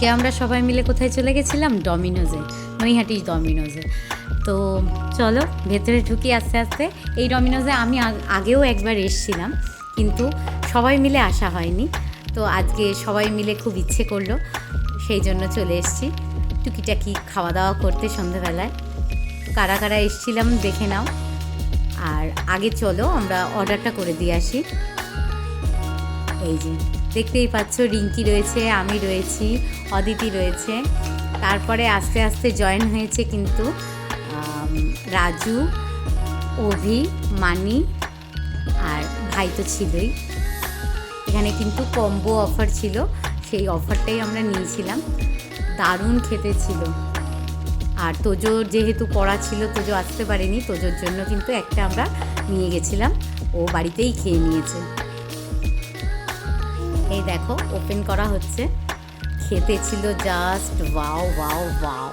আজকে আমরা সবাই মিলে কোথায় চলে গেছিলাম? ডমিনোজে, নৈহাটি ডমিনোজে। তো চলো ভেতরে ঢুকি আস্তে আস্তে। এই ডমিনোজে আমি আগেও একবার এসেছিলাম, কিন্তু সবাই মিলে আসা হয়নি। তো আজকে সবাই মিলে খুব ইচ্ছে করলো, সেই জন্য চলে এসেছি টুকিটাকি খাওয়া দাওয়া করতে সন্ধেবেলায়। কারা কারা এসেছিলাম দেখে নাও। আর আগে চলো আমরা অর্ডারটা করে দিয়ে আসি। এই যে দেখতেই পাচ্ছ, রিঙ্কি রয়েছে, আমি রয়েছি, অদিতি রয়েছে। তারপরে আস্তে আস্তে জয়েন হয়েছে কিন্তু রাজু, অভি, মানি আর ভাই তো ছিলই। এখানে কিন্তু কম্বো অফার ছিল, সেই অফারটাই আমরা নিয়েছিলাম। দারুণ খেতে ছিল। আর তোজোর যেহেতু পড়া ছিল, তোজো আসতে পারেনি, তোজোর জন্য কিন্তু একটা আমরা নিয়ে গেছিলাম, ও বাড়িতেই খেয়ে নিয়েছে। এই দেখো ওপেন করা হচ্ছে, খেতে ছিল জাস্ট ওয়াও ওয়াও ওয়াও।